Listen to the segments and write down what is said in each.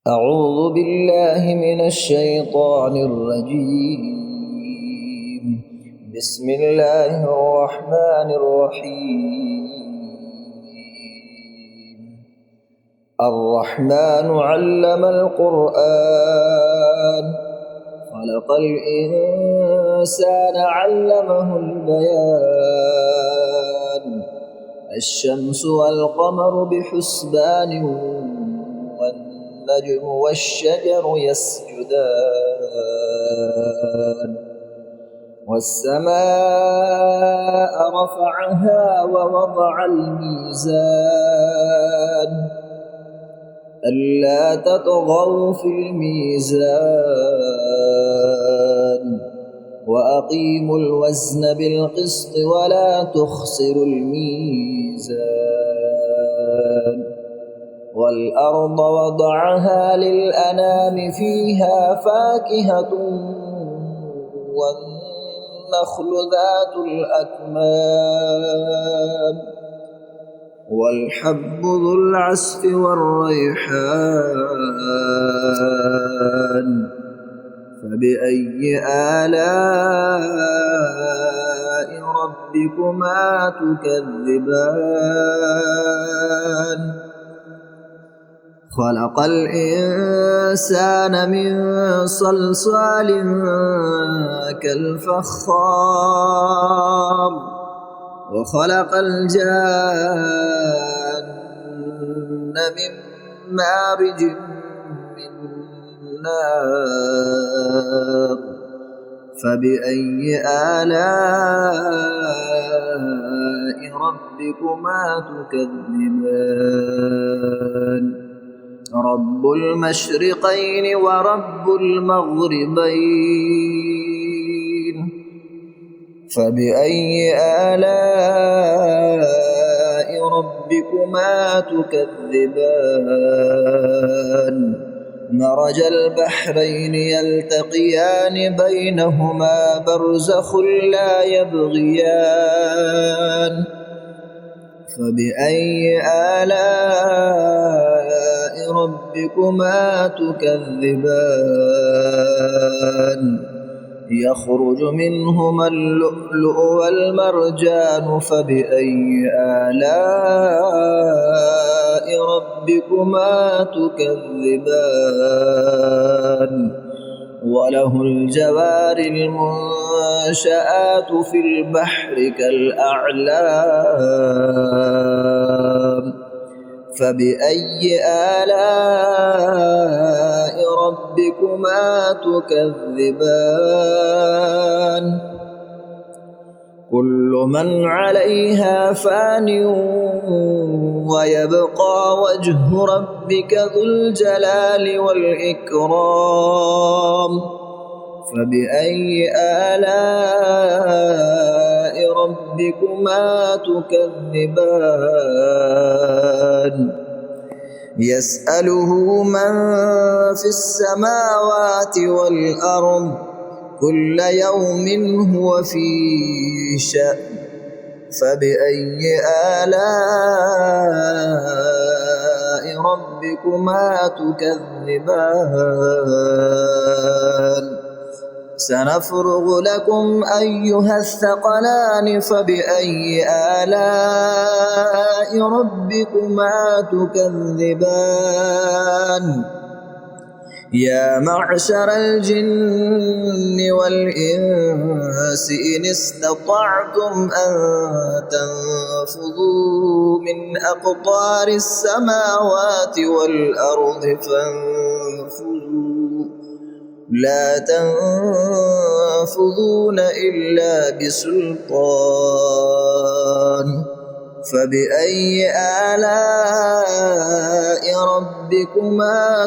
أعوذ بالله من الشيطان الرجيم. بسم الله الرحمن الرحيم. الرحمن علم القرآن خلق الإنسان علمه البيان الشمس والقمر بحسبان والنجم والشجر يسجدان والسماء رفعها ووضع الميزان ألا تطغوا في الميزان وأقيموا الوزن بالقسط ولا تخسروا الميزان والأرض وضعها للأنام فيها فاكهة والنخل ذات الأكمام والحب ذو العصف والريحان فبأي آلاء ربكما تكذبان خلق الإنسان من صلصال كالفخار وخلق الجان من مارج من نار فبأي آلاء ربكما تكذبان رب المشرقين ورب المغربين فبأي آلاء ربكما تكذبان مرج البحرين يلتقيان بينهما برزخ لا يبغيان فبأي آلاء ربكما تكذبان يخرج منهما اللؤلؤ والمرجان فبأي آلاء ربكما تكذبان وله الجوار المنشآت في البحر كالأعلام فبأي آلاء ربكما تكذبان كل من عليها فان ويبقى وجه ربك ذو الجلال والإكرام فبأي آلاء ربكما تكذبان يسأله من في السماوات والأرض كل يوم هو في شأن فبأي آلاء ربكما تكذبان سنفرغ لكم أيها الثقلان فبأي آلاء ربكما تكذبان يا معشر الجن والإنس إن استطعتم أن تنفذوا من أقطار السماوات والأرض فانفذوا لا تنفذون إلا بسلطان فبأي آلاء ربكما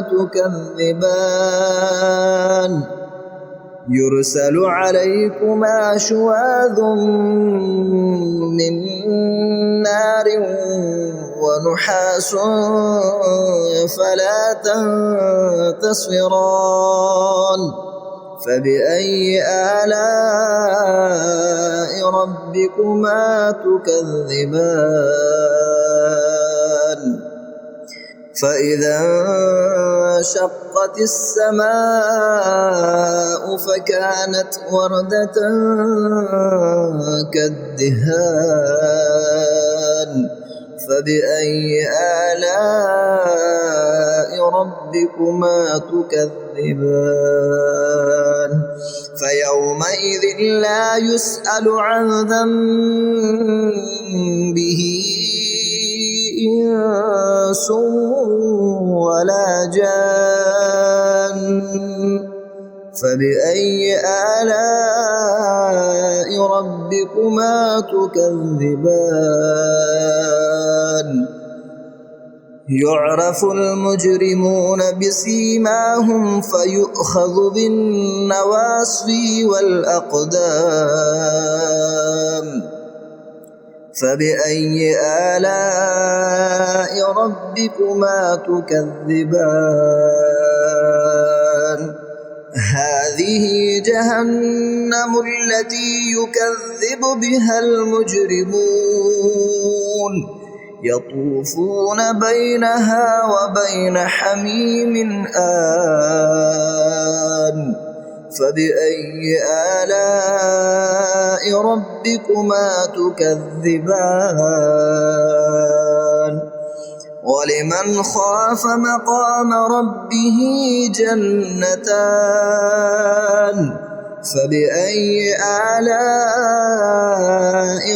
تكذبان يرسل عليكما شواظ من نار ونحاس فلا تنتصران فبأي آلاء ربكما تكذبان فإذا انشقت السماء فكانت وردة كالدهان فبأي آلاء ربكما تكذبان فيومئذ لا يسأل عن ذنبه إنس ولا جان فبأي آلاء ربكما تكذبان يعرف المجرمون بسيماهم فيؤخذ بالنواصي والأقدام فبأي آلاء ربكما تكذبان هذه جهنم التي يكذب بها المجرمون يطوفون بينها وبين حميم آن فبأي آلاء ربكما تكذبان ولمن خاف مقام ربه جنتان فبأي آلاء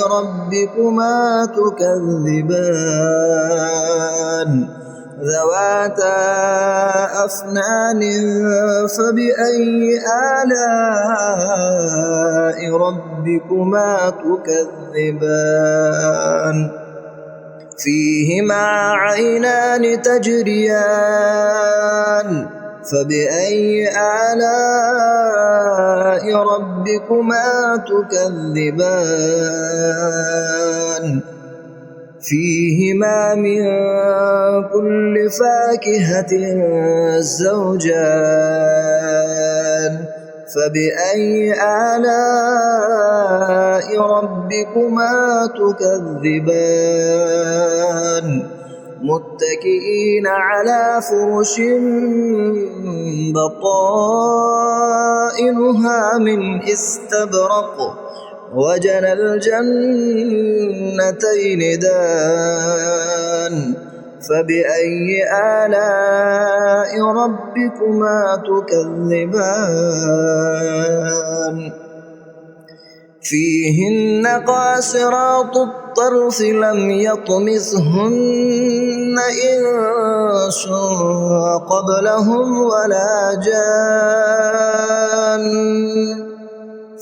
ربكما تكذبان ذواتا أفنان فبأي آلاء ربكما تكذبان فيهما عينان تجريان فبأي آلاء ربكما تكذبان فيهما من كل فاكهة زوجان فبأي آلاء ربكما تكذبان متكئين على فرش بطائنها من استبرق وجنى الجنتين دان فبأي آلاء ربكما تكذبان فيهن قاصرات الطرف لم يطمثهن إنس قبلهم ولا جان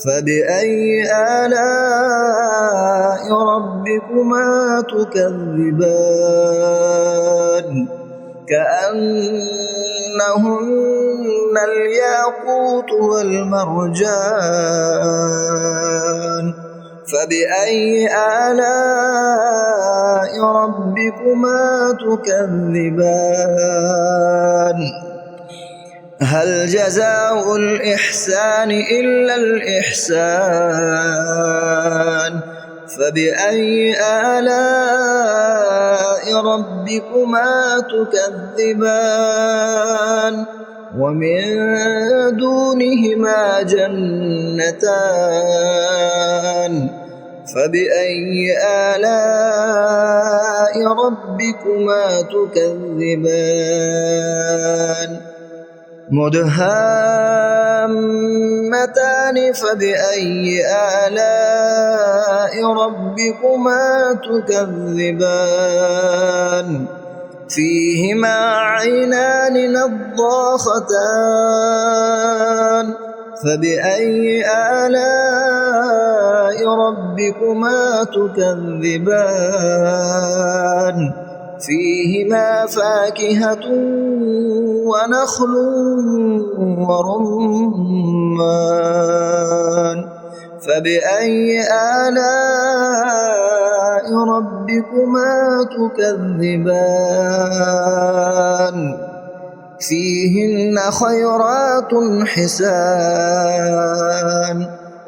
فبأي آلاء ربكما تكذبان كأنهن الياقوت والمرجان فبأي آلاء ربكما تكذبان هل جزاء الإحسان إلا الإحسان فبأي آلاء ربكما تكذبان ومن دونهما جنتان فبأي آلاء ربكما تكذبان مدهامتان فبأي آلاء ربكما تكذبان فيهما عينان نضاختان فبأي آلاء ربكما تكذبان فيهما فاكهة ونخل ورمان فبأي آلاء ربكما تكذبان فيهن خيرات حسان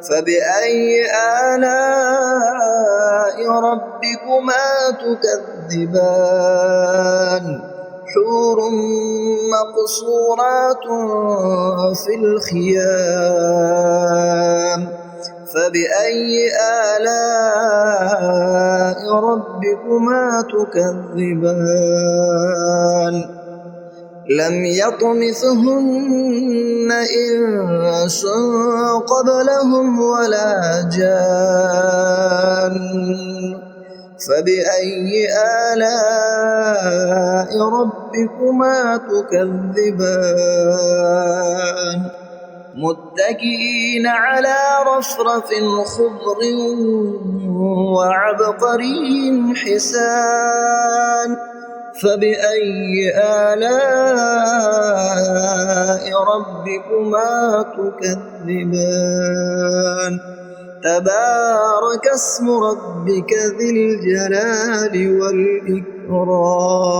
فبأي آلاء ربكما تكذبان حور مقصورات في الخيام فبأي آلاء ربكما تكذبان لم يطمثهن إنس قبلهم ولا جان فبأي آلاء ربكما تكذبان متكئين على رفرف خضر وعبقري حسان فبأي آلاء ربكما تكذبان تبارك اسم ربك ذي الجلال والإكرام